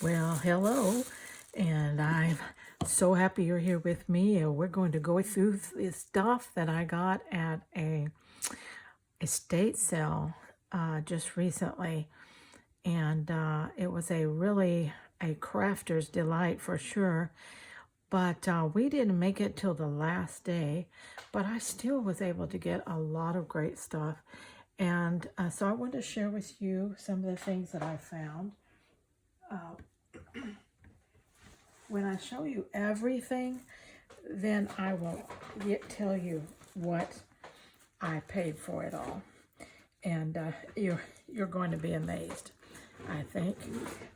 Well, hello, and I'm so happy you're here with me. We're going to go through the stuff that I got at a estate sale just recently, and it was a crafter's delight for sure. But we didn't make it till the last day, but I still was able to get a lot of great stuff. And so I want to share with you some of the things that I found. When I show you everything, then I will tell you what I paid for it all. And you're going to be amazed, I think.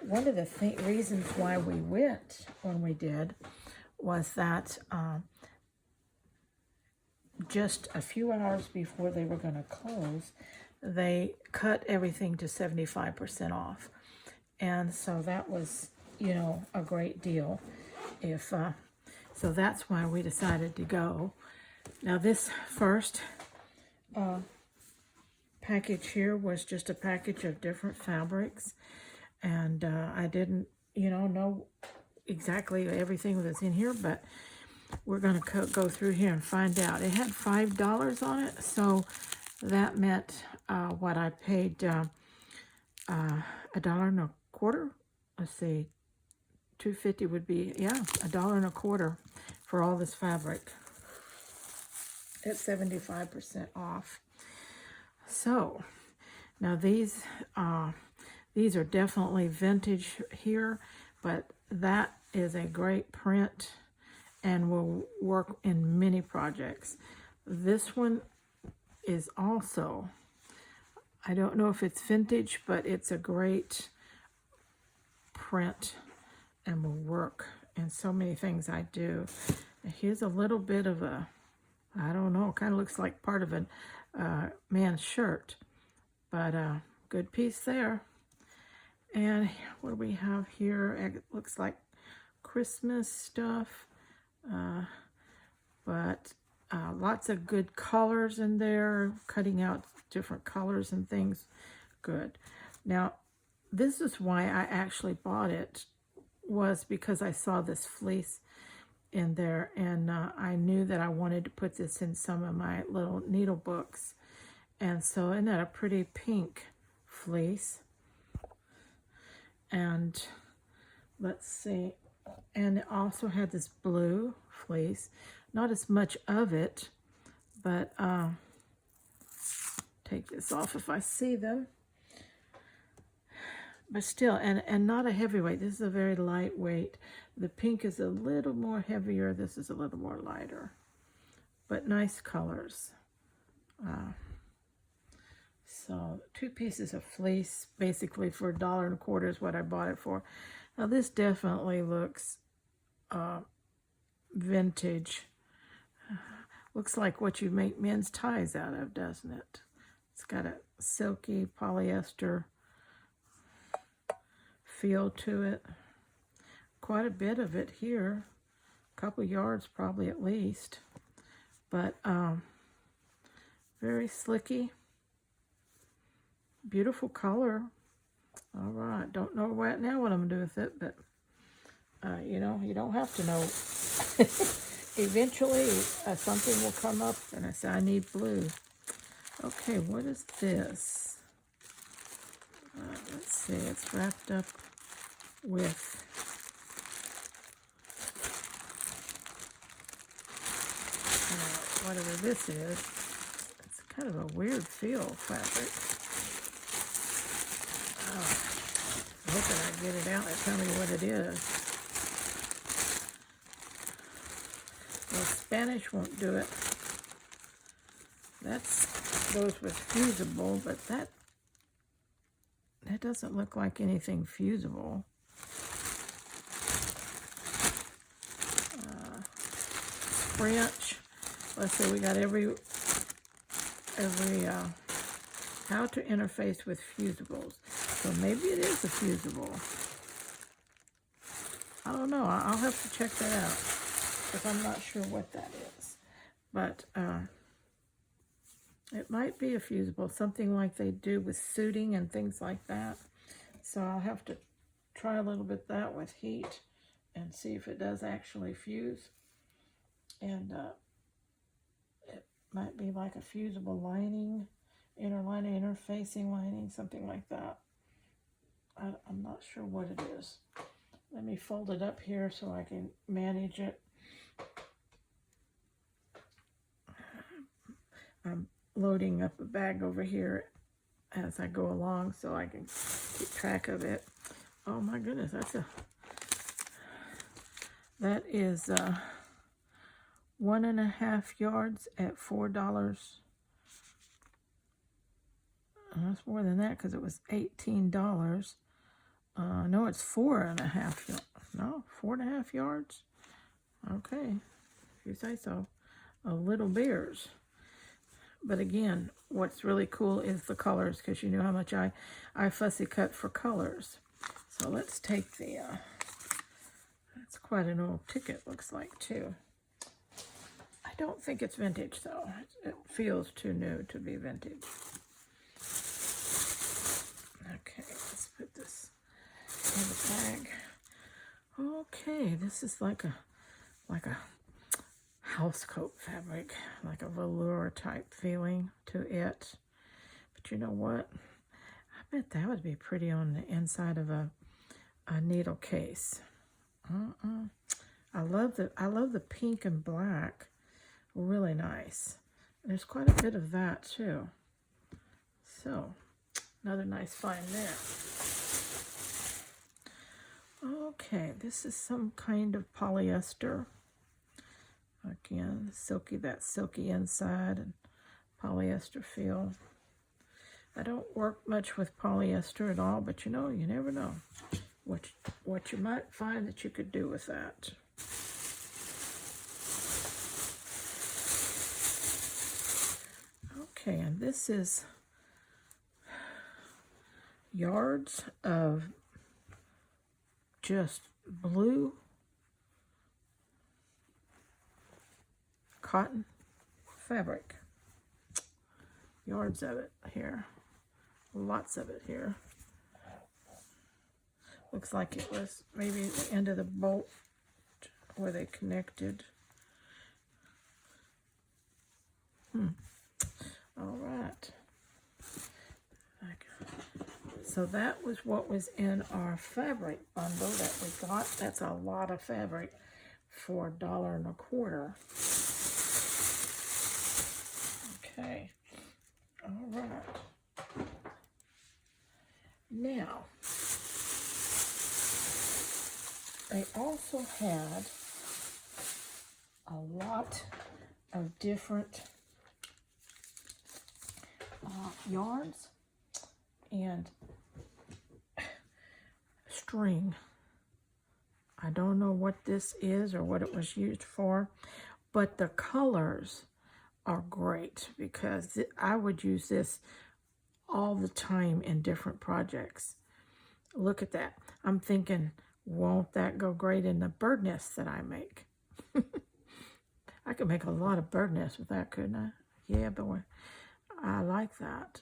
One of the reasons why we went when we did was that just a few hours before they were going to close, they cut everything to 75% off. And so that was, a great deal. So that's why we decided to go. Now this first package here was just a package of different fabrics, and I didn't, know exactly everything that's in here, but we're going to go through here and find out. It had $5 on it, so that meant what I paid $1.25. Let's see, $2.50 would be, yeah, $1.25 for all this fabric at 75% off. So now these are definitely vintage here, but that is a great print and will work in many projects. This one is also, I don't know if it's vintage, but it's a great print and will work in so many things I do. And here's a little bit of a, I don't know, kind of looks like part of a man's shirt, but good piece there. And what do we have here? It looks like Christmas stuff, but lots of good colors in there, cutting out different colors and things. Good. Now, this is why I actually bought it, was because I saw this fleece in there, and I knew that I wanted to put this in some of my little needle books. And so, isn't that a pretty pink fleece? And let's see, and it also had this blue fleece, not as much of it, but take this off if I see them. But still, and not a heavyweight. This is a very lightweight. The pink is a little more heavier. This is a little more lighter. But nice colors. So 2 pieces of fleece, basically for $1.25 is what I bought it for. Now this definitely looks vintage. Looks like what you make men's ties out of, doesn't it? It's got a silky polyester feel to it. Quite a bit of it here, a couple yards probably at least, but very slicky, beautiful color. All right, don't know right now what I'm gonna do with it, but you don't have to know. Eventually something will come up and I say I need blue. Okay, what is this? Let's see, it's wrapped up with whatever this is. It's kind of a weird feel fabric. I'm hoping I get it out and tell me what it is. Well, Spanish won't do it. That's goes with fusible, but that doesn't look like anything fusible. French. Let's see, we got every how to interface with fusibles. So maybe it is a fusible. I don't know. I'll have to check that out because I'm not sure what that is. But it might be a fusible, something like they do with suiting and things like that. So I'll have to try a little bit that with heat and see if it does actually fuse. And it might be like a fusible lining, inner lining, interfacing lining, something like that. I'm not sure what it is. Let me fold it up here so I can manage it. I'm loading up a bag over here as I go along so I can keep track of it. Oh my goodness, that is 1.5 yards at $4. That's more than that because it was $18. No, it's 4.5 yards. No, 4.5 yards. Okay, if you say so. A little beers. But again, what's really cool is the colors, because you know how much I fussy cut for colors. So let's take the, that's quite an old ticket, looks like, too. I don't think it's vintage, though. It feels too new to be vintage. Okay, let's put this in the bag. Okay, this is like a house coat fabric, like a velour type feeling to it. But you know what? I bet that would be pretty on the inside of a needle case. I love the pink and black. Really nice. There's quite a bit of that too. So another nice find there. Okay, this is some kind of polyester. Again, silky, that silky inside and polyester feel. I don't work much with polyester at all, but you know, you never know what you might find that you could do with that. Okay, and this is yards of just blue cotton fabric. Yards of it here. Lots of it here. Looks like it was maybe the end of the bolt where they connected. All right. So that was what was in our fabric bundle that we got. That's a lot of fabric for $1.25. Okay. All right. Now, they also had a lot of different yarns and string. I don't know what this is or what it was used for, but the colors are great because I would use this all the time in different projects. Look at that. I'm thinking, won't that go great in the bird nests that I make? I could make a lot of bird nests with that, couldn't I? Yeah, boy. I like that.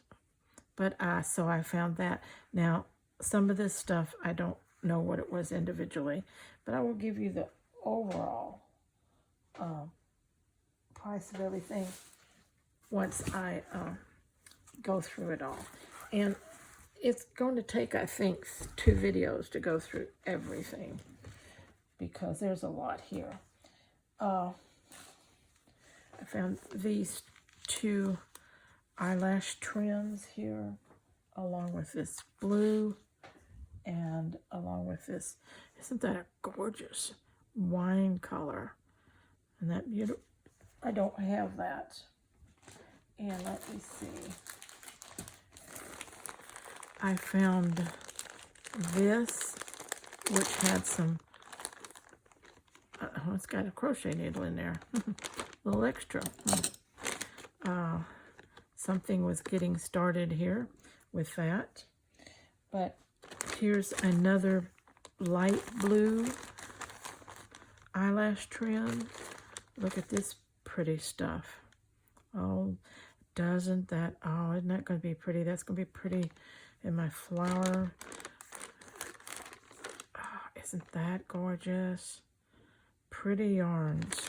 But so I found that. Now, some of this stuff, I don't know what it was individually, but I will give you the overall price of everything once I go through it all. And it's going to take, I think, 2 videos to go through everything because there's a lot here. I found these 2 eyelash trims here, along with this blue, and along with this, isn't that a gorgeous wine color? And that beautiful, I don't have that. And let me see. I found this, which had some, it's got a crochet needle in there, a little extra. Something was getting started here with that. But here's another light blue eyelash trim. Look at this pretty stuff. Oh, isn't that going to be pretty? That's going to be pretty in my flower. Isn't that gorgeous? Pretty yarns.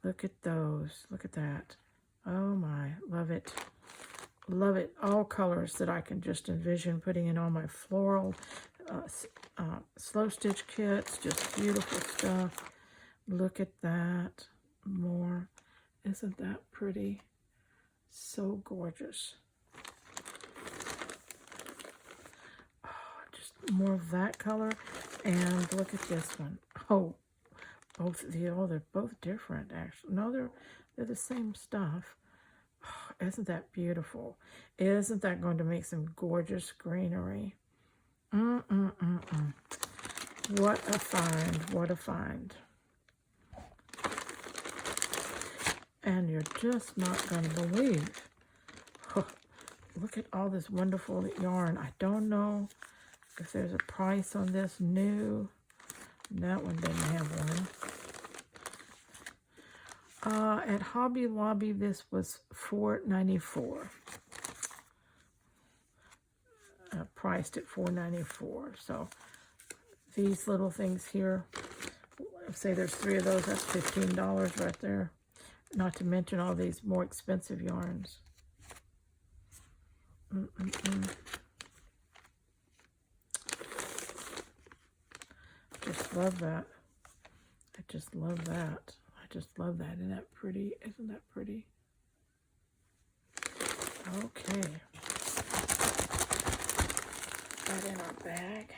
Look at those. Look at that. Oh my, love it. Love it. All colors that I can just envision putting in all my floral slow stitch kits. Just beautiful stuff. Look at that. More. Isn't that pretty? So gorgeous. Oh, just more of that color. And look at this one. Oh, they're both different actually. No, they're the same stuff. Oh, isn't that beautiful? Isn't that going to make some gorgeous greenery? What a find. What a find. And you're just not going to believe. Oh, look at all this wonderful yarn. I don't know if there's a price on this. New. That one didn't have one. At Hobby Lobby, this was $4.94. Priced at $4.94. So these little things here, say there's 3 of those, that's $15 right there. Not to mention all these more expensive yarns. Just love that. I just love that. I just love that. Isn't that pretty? Isn't that pretty? Okay. That in our bag.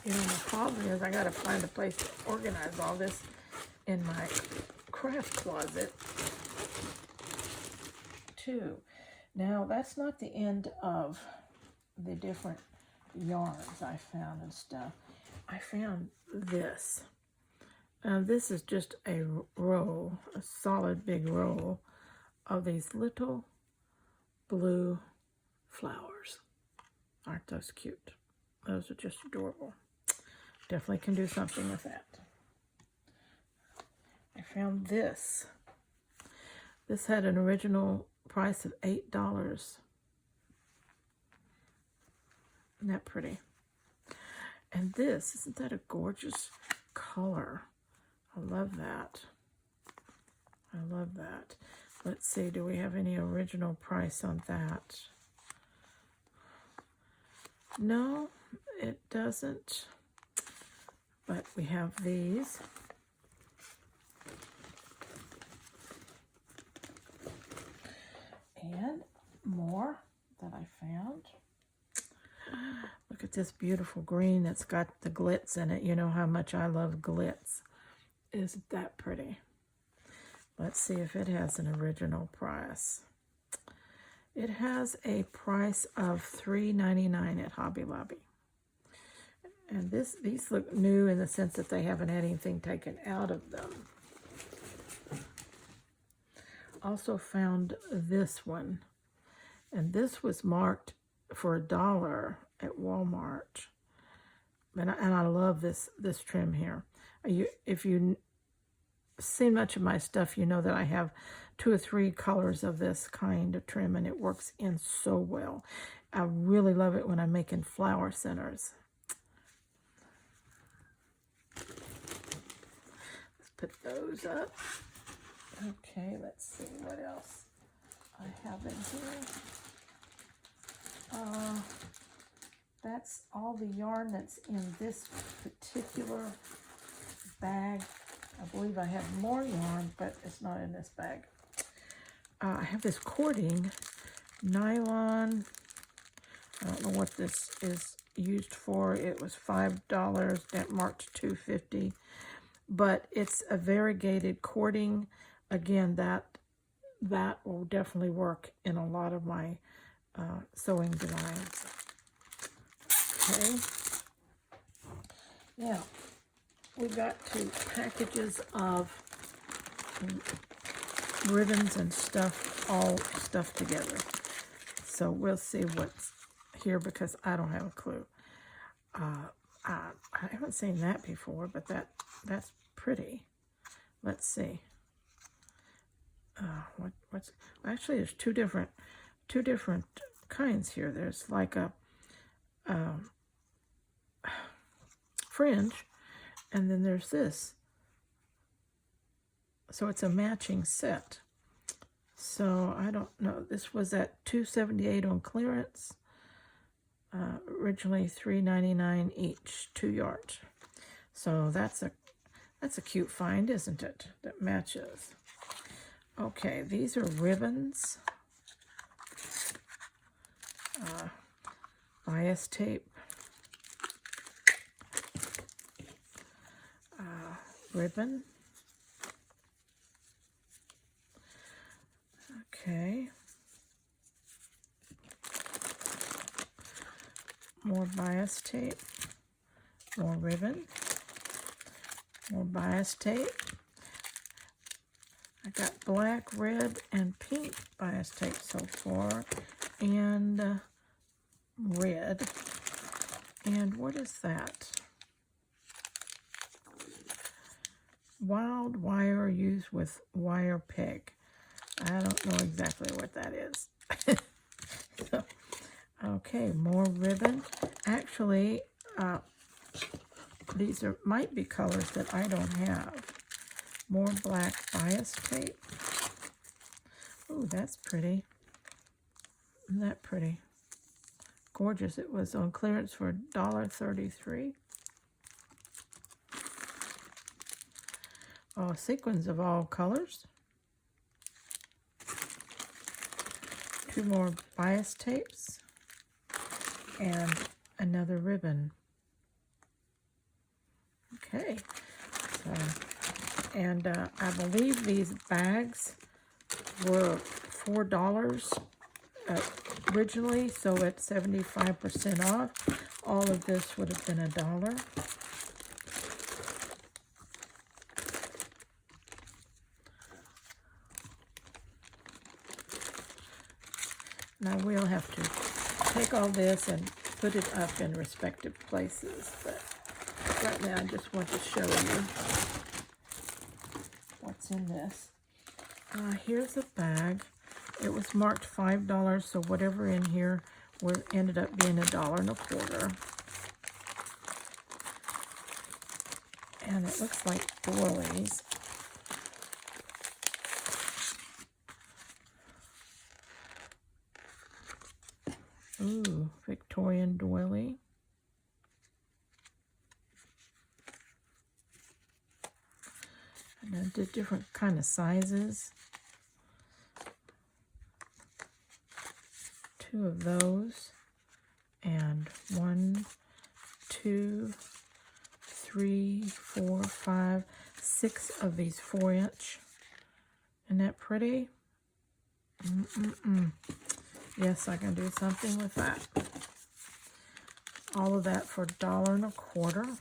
You know, the problem is I gotta find a place to organize all this in my craft closet too. Now that's not the end of the different yarns I found and stuff. I found this. This is just a roll, a solid big roll of these little blue flowers. Aren't those cute? Those are just adorable. Definitely can do something with that. I found this. This had an original price of $8. Isn't that pretty? And this, isn't that a gorgeous color? I love that. I love that. Let's see, do we have any original price on that? No, it doesn't. But we have these. And more that I found. Look at this beautiful green that's got the glitz in it. You know how much I love glitz. Isn't that pretty? Let's see if it has an original price. It has a price of $3.99 at Hobby Lobby. And these look new in the sense that they haven't had anything taken out of them. Also found this one. And this was marked for $1 at Walmart. And I love this trim here. If you seen much of my stuff, you know that I have 2 or 3 colors of this kind of trim, and it works in so well. I really love it when I'm making flower centers. Let's put those up. Okay, let's see what else I have in here. That's all the yarn that's in this particular bag. I believe I have more yarn, but it's not in this bag. I have this cording nylon. I don't know what this is used for. It was $5, that marked $2.50. But it's a variegated cording. Again, that will definitely work in a lot of my sewing designs. Okay. Now, we got 2 packages of ribbons and stuff, all stuffed together. So we'll see what's here because I don't have a clue. I haven't seen that before, but that's pretty. Let's see. What's actually there's two different kinds here. There's like a fringe, and then there's this. So it's a matching set. So I don't know. This was at $2.78 on clearance. Originally $3.99 each, 2 yards. So that's a cute find, isn't it? That matches. Okay, these are ribbons. Bias tape. Ribbon. Okay. More bias tape. More ribbon. More bias tape. I got black, red, and pink bias tape so far. And red. And what is that? Wild wire used with wire peg. I don't know exactly what that is. So, okay, more ribbon. Actually, these might be colors that I don't have. More black bias tape. Ooh, that's pretty. Isn't that pretty? Gorgeous. It was on clearance for $1.33. Oh, sequins of all colors. 2 more bias tapes. And another ribbon. Okay. So, and I believe these bags were $4 originally, so at 75% off, all of this would have been $1. Now we'll have to take all this and put it up in respective places, but right now I just want to show you what's in this. Here's a bag. It was marked $5, so whatever in here ended up being $1.25. And it looks like doilies. Ooh, Victorian doily. And I did different kind of sizes. 2 of those. And 1, 2, 3, 4, 5, 6 of these 4-inch. Isn't that pretty? Yes, I can do something with that. All of that for $1.25.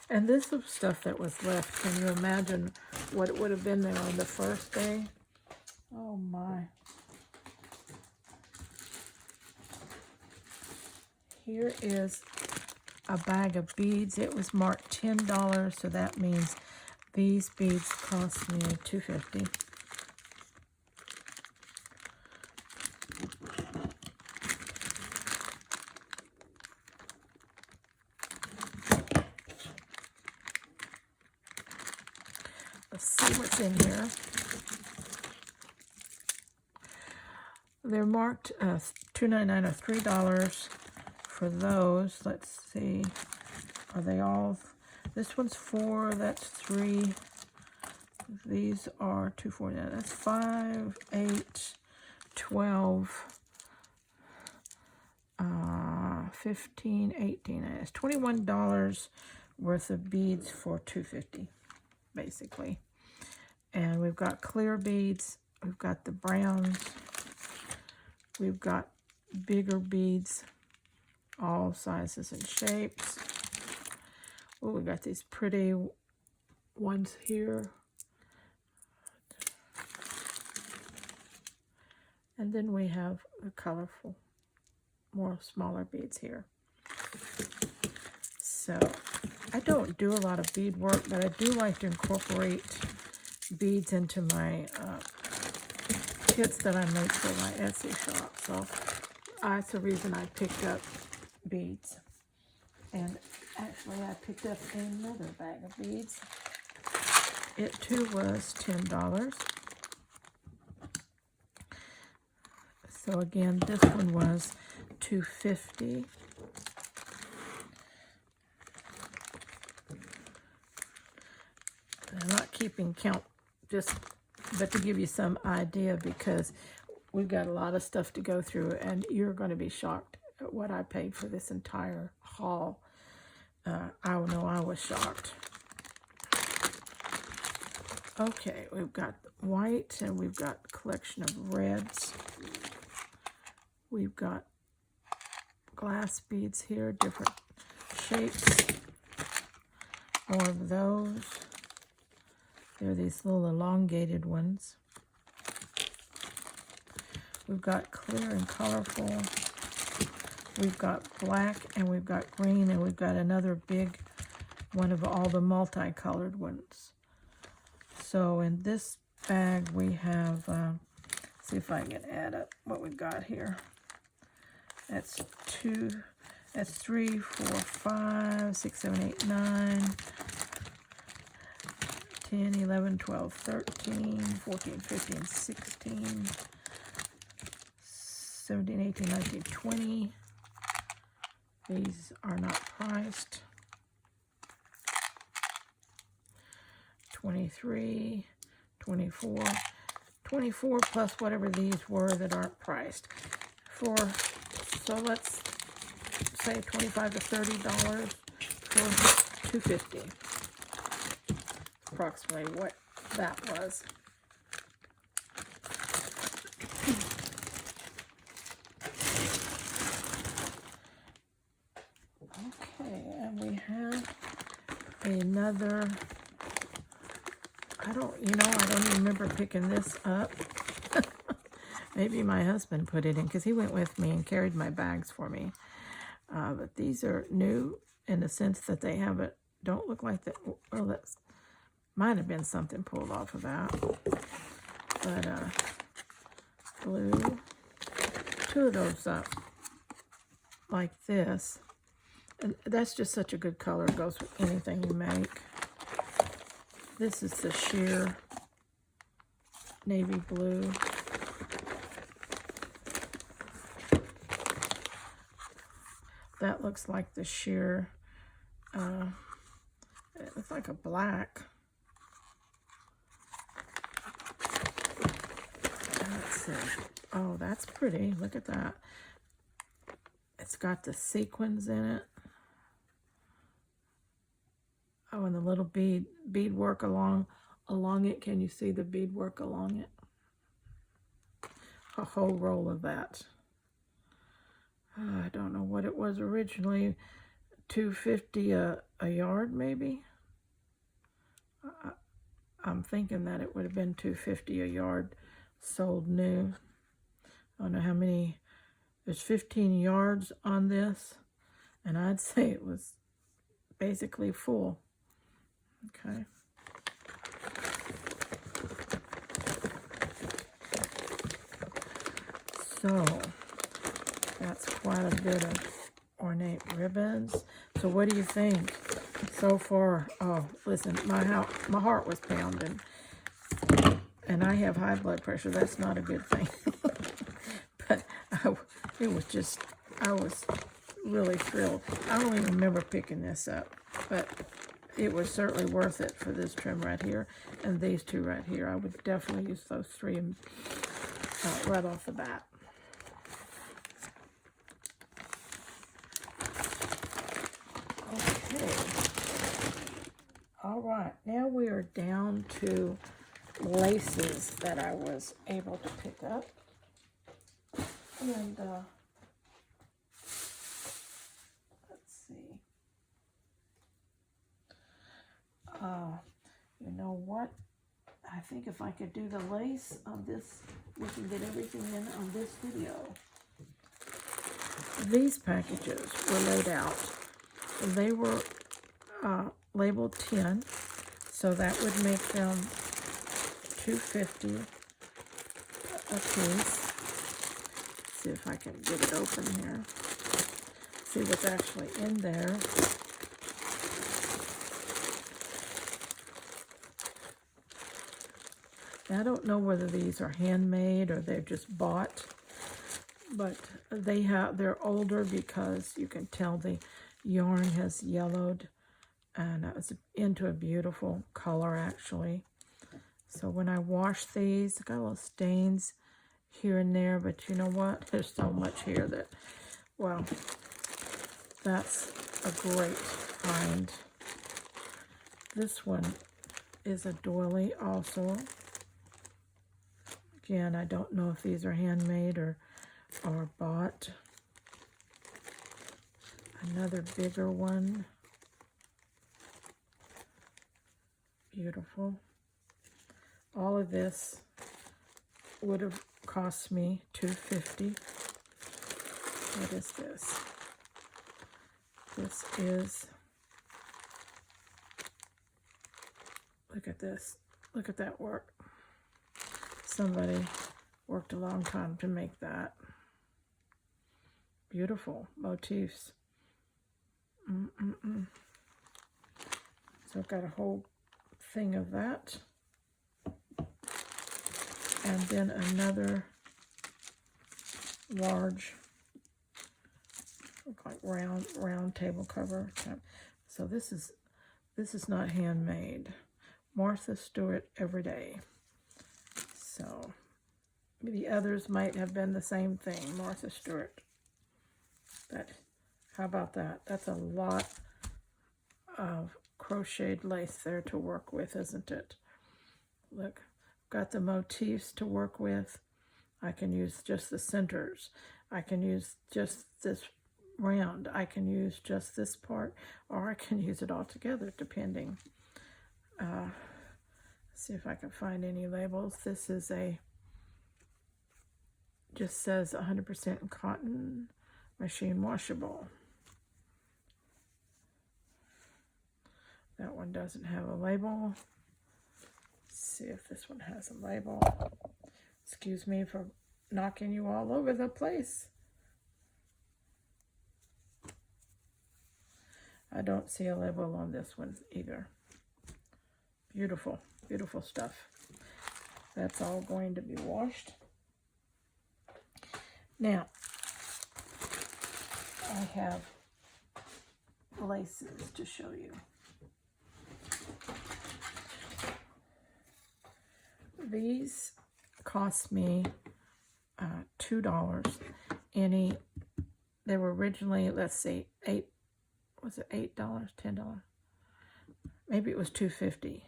And this was stuff that was left. Can you imagine what it would have been there on the first day? Oh my. Here is a bag of beads. It was marked $10, so that means these beads cost me $2.50. Let's see what's in here. They're marked $2.99 or $3 for those. Let's see. Are they all? This one's 4. That's 3. These are $2.49. That's 5, 8, 12, 15, 18. It's $21 worth of beads for $2.50, basically. And we've got clear beads. We've got the browns. We've got bigger beads, all sizes and shapes. Oh, we got these pretty ones here. And then we have the colorful, more smaller beads here. So I don't do a lot of bead work, but I do like to incorporate beads into my kits that I make for my Etsy shop. So that's the reason I picked up beads. And actually I picked up another bag of beads. It too was $10. So again, this one was $2.50. I'm not keeping count, but to give you some idea, because we've got a lot of stuff to go through, and you're going to be shocked at what I paid for this entire haul. I know I was shocked. Okay, we've got white, and we've got a collection of reds. We've got glass beads here, different shapes. More of those. They're these little elongated ones. We've got clear and colorful. We've got black, and we've got green, and we've got another big one of all the multicolored ones. So in this bag we have, see if I can add up what we've got here. That's 3, 4, 5, 6, 7, 8, 9, 10, 11, 12, 13, 14, 15, 16, 17, 18, 19, 20. These are not priced. 23, 24, 24 plus whatever these were that aren't priced. So let's say $25 to $30 for $2.50. Approximately what that was. Okay, and we have another, I don't even remember picking this up. Maybe my husband put it in, because he went with me and carried my bags for me. But these are new in the sense that they don't look like that. Well, that might have been something pulled off of that. But blue, two of those up like this. And that's just such a good color. It goes with anything you make. This is the sheer navy blue. That looks like the sheer, it looks like a black. Let's see. Oh, that's pretty. Look at that. It's got the sequins in it. Oh, and the little bead work along it. Can you see the bead work along it? A whole roll of that. I don't know what it was originally, $2.50 a yard maybe. I'm thinking that it would have been $2.50 a yard sold new. I don't know how many. There's 15 yards on this, and I'd say it was basically full. Okay. So that's quite a bit of ornate ribbons. So what do you think so far? Oh, listen, my heart was pounding, and I have high blood pressure. That's not a good thing. But I was really thrilled. I don't even remember picking this up, but it was certainly worth it for this trim right here and these two right here. I would definitely use those three right off the bat. Okay. All right, now we are down to laces that I was able to pick up. And let's see. You know what? I think if I could do the lace on this, we can get everything in on this video. These packages were laid out. They were labeled 10, so that would make them $2.50 a piece. See if I can get it open here. See what's actually in there. Now, I don't know whether these are handmade or they're just bought, but they're older because you can tell the yarn has yellowed, and it's into a beautiful color actually. So when I wash these, I got little stains here and there, but you know what? There's so much here that, well, that's a great find. This one is a doily also. Again, I don't know if these are handmade or bought. Another bigger one. Beautiful. All of this would have cost me $2.50. What is this? This is, look at this. Look at that work. Somebody worked a long time to make that. Beautiful motifs. So I've got a whole thing of that. And then another large, look like round table cover. So this is not handmade. Martha Stewart Everyday. So the others might have been the same thing, Martha Stewart. But how about that? That's a lot of crocheted lace there to work with, isn't it? Look, got the motifs to work with. I can use just the centers. I can use just this round. I can use just this part, or I can use it all together, depending. See if I can find any labels. This is just says 100% cotton, machine washable. That one doesn't have a label. Let's see if this one has a label. Excuse me for knocking you all over the place. I don't see a label on this one either. Beautiful, beautiful stuff. That's all going to be washed. Now, I have laces to show you. These cost me $2. They were originally, let's see, was it $8, $10? Maybe it was $2.50.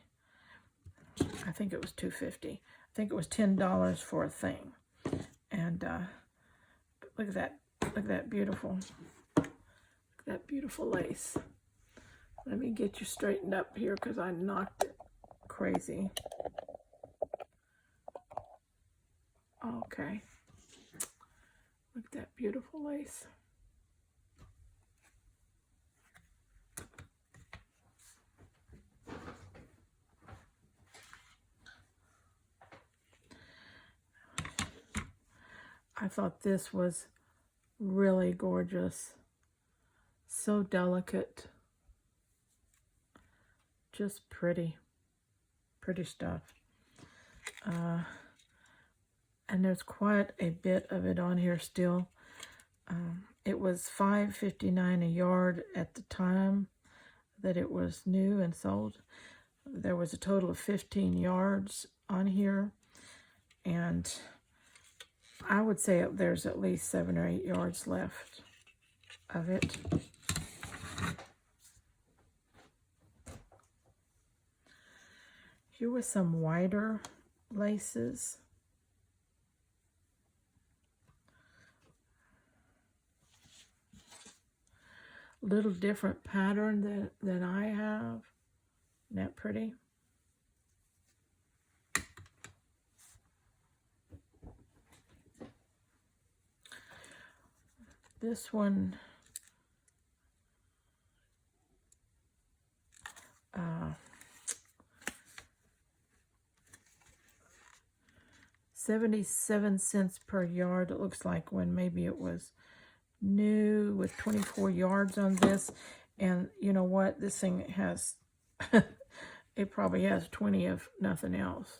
I think it was $2.50. I think it was $10 for a thing. And look at that. Look at that beautiful. Look at that beautiful lace. Let me get you straightened up here because I knocked it crazy. Okay. Look at that beautiful lace. I thought this was really gorgeous. So delicate. Just pretty. Pretty stuff. And there's quite a bit of it on here still. It was $5.59 a yard at the time that it was new and sold. There was a total of 15 yards on here. And I would say there's at least 7 or 8 yards left of it. Here were some wider laces. Little different pattern than I have. Isn't that pretty? This one 77 cents per yard. It looks like when maybe it was new, with 24 yards on this. And you know what? This thing has, it probably has 20 of nothing else.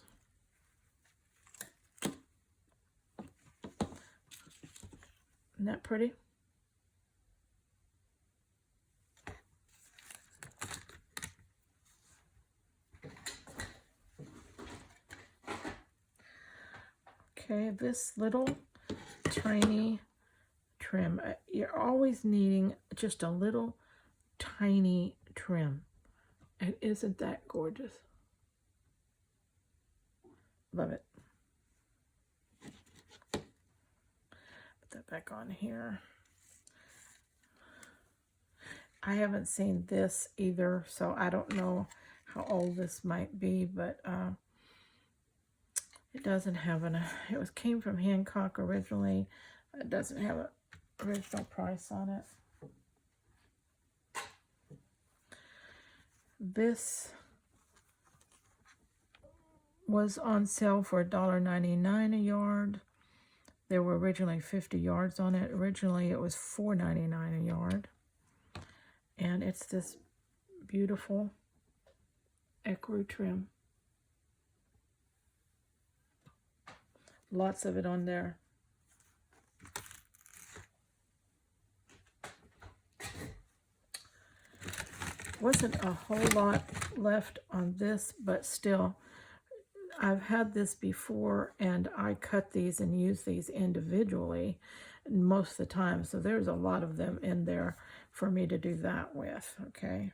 Isn't that pretty? Okay, this little tiny trim. You're always needing just a little tiny trim. And isn't that gorgeous? Love it. Put that back on here. I haven't seen this either, so I don't know how old this might be, but it doesn't have it came from Hancock originally. It doesn't have an original price on it. This was on sale for $1.99 a yard. There were originally 50 yards on it. Originally it was $4.99 a yard. And it's this beautiful ecru trim. Lots of it on there. Wasn't a whole lot left on this, but still, I've had this before, and I cut these and use these individually most of the time. So there's a lot of them in there for me to do that with, okay?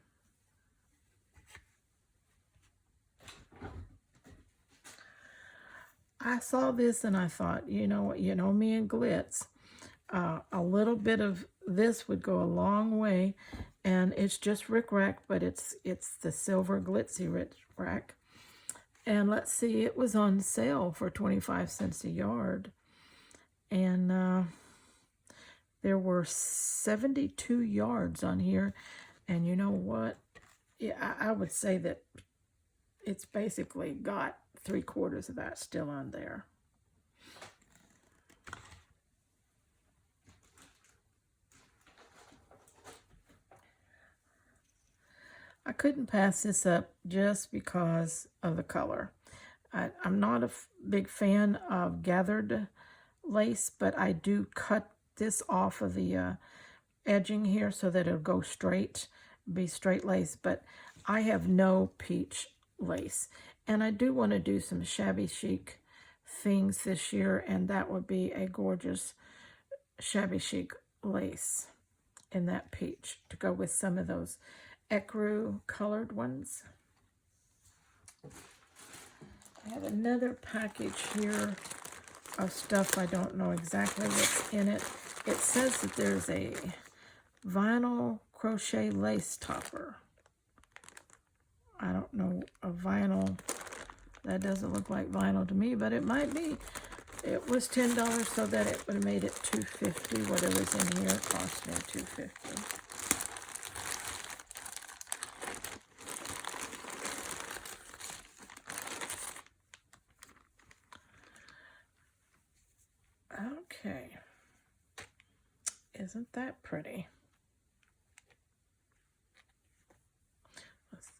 I saw this and I thought, you know me and glitz. A little bit of this would go a long way, and it's just rickrack, but it's the silver glitzy rickrack. And let's see, it was on sale for 25 cents a yard, and there were 72 yards on here. And you know what? Yeah, I would say that it's basically got 3/4 of that still on there. I couldn't pass this up just because of the color. I'm not a big fan of gathered lace, but I do cut this off of the edging here so that it'll go straight, be straight lace. But I have no peach lace, and I do want to do some shabby chic things this year, and that would be a gorgeous shabby chic lace in that peach to go with some of those ecru colored ones. I have another package here of stuff. I don't know exactly what's in it. It says that there's a vinyl crochet lace topper. I don't know, a vinyl. That doesn't look like vinyl to me, but it might be. It was $10, so that it would have made it $2.50. Whatever's in here cost me $2.50. Okay, isn't that pretty?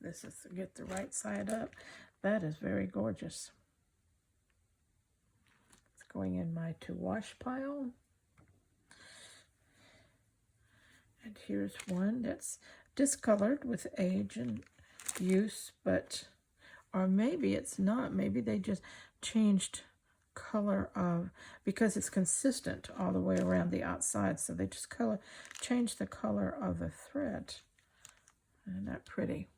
This is to get the right side up. That is very gorgeous. It's going in my to wash pile. And here's one that's discolored with age and use, but, or maybe it's not. Maybe they just changed color of, because it's consistent all the way around the outside, so they just change the color of the thread. Isn't that pretty?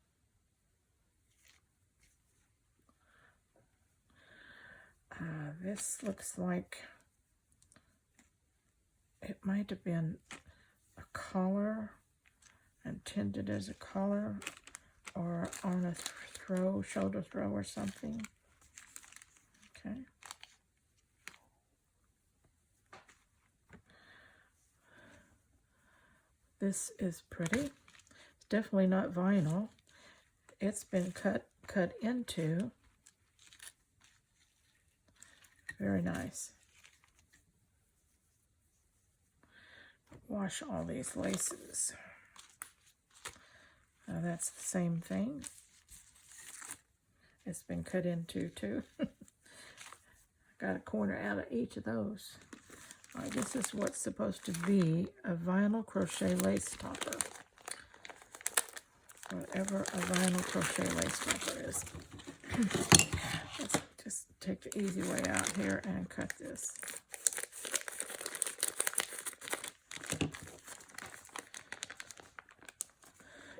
This looks like it might have been a collar, intended as a collar, or on a throw, shoulder throw or something. Okay. This is pretty. It's definitely not vinyl. It's been cut into. Very nice. Wash all these laces. That's the same thing. It's been cut into too. Got a corner out of each of those. All right, this is what's supposed to be a vinyl crochet lace topper. Whatever a vinyl crochet lace topper is. Let's just take the easy way out here and cut this.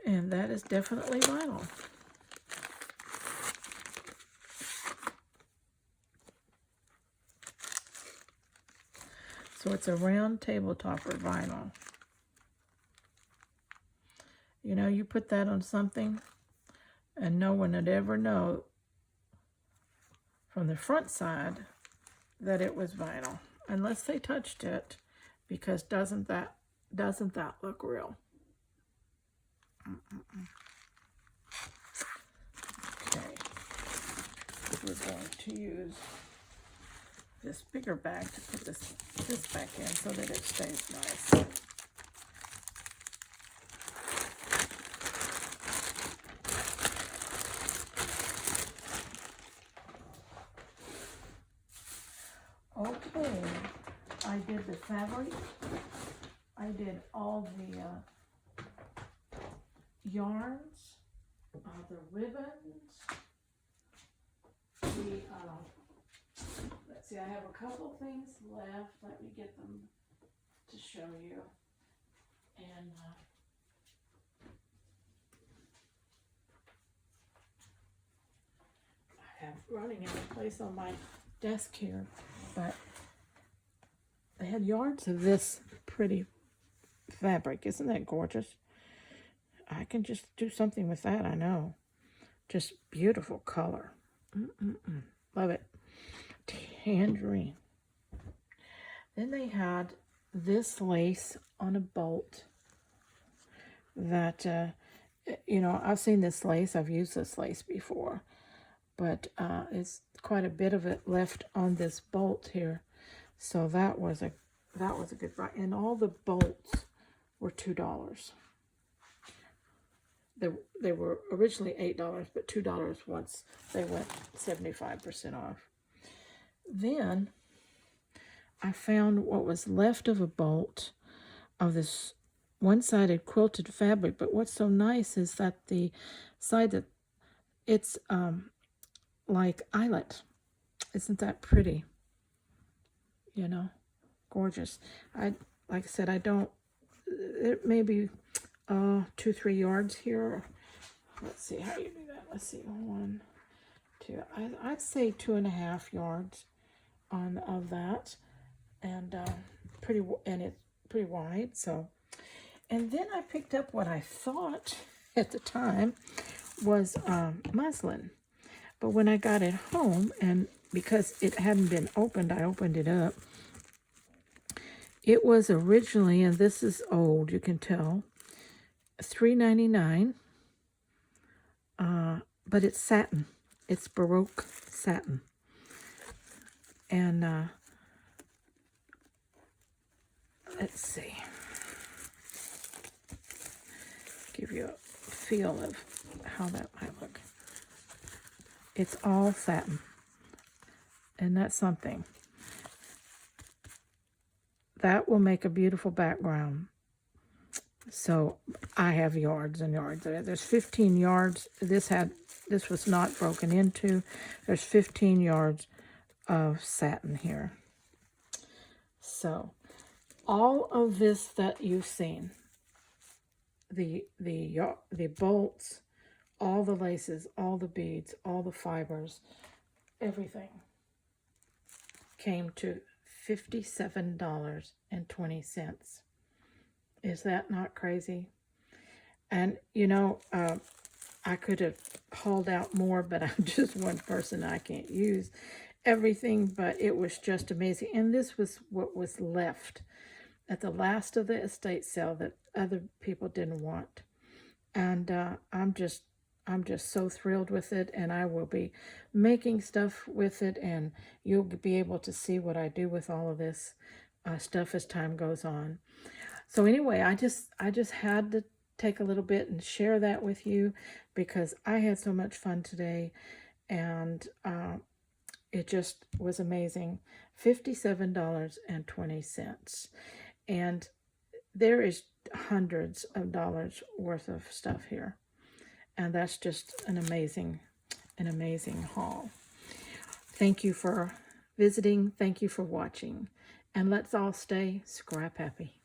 And that is definitely vinyl. So it's a round table topper vinyl. You know, you put that on something and no one would ever know from the front side that it was vinyl, unless they touched it, because doesn't that look real? Okay, we're going to use this bigger bag to put this back in so that it stays nice. Okay, I did the fabric, I did all the yarns, the ribbons, let's see, I have a couple things left. Let me get them to show you. And I have running out of place on my desk here, but they had yards of this pretty fabric. Isn't that gorgeous? I can just do something with that, I know. Just beautiful color. Love it. Tangerine. Then they had this lace on a bolt that, you know, I've seen this lace. I've used this lace before, but it's quite a bit of it left on this bolt here. So that was a good buy. And all the bolts were $2. They were originally $8, but $2 once they went 75% off. Then I found what was left of a bolt of this one-sided quilted fabric, but what's so nice is that the side that it's like eyelet. Isn't that pretty? You know, gorgeous. Like I said, I don't, it may be 2-3 yards here. Let's see how you do that. Let's see, 1, 2. I'd say 2.5 yards of that, and it's pretty wide. So, and then I picked up what I thought at the time was muslin, but when I got it home, and because it hadn't been opened, I opened it up. It was originally, and this is old, you can tell, $3.99, but it's satin. It's Baroque satin. And let's see. Give you a feel of how that might look. It's all satin. And that's something. That will make a beautiful background. So I have yards and yards. There's 15 yards. This was not broken into. There's 15 yards of satin here. So all of this that you've seen, the bolts, all the laces, all the beads, all the fibers, everything came to $57.20. Is that not crazy? And you know, I could have hauled out more, but I'm just one person. I can't use everything, but it was just amazing. And this was what was left at the last of the estate sale that other people didn't want. And I'm I'm just so thrilled with it, and I will be making stuff with it, and you'll be able to see what I do with all of this stuff as time goes on. So anyway, I just had to take a little bit and share that with you because I had so much fun today, and it just was amazing. $57.20. And there is hundreds of dollars worth of stuff here. And that's just an amazing haul. Thank you for visiting. Thank you for watching. And let's all stay scrap happy.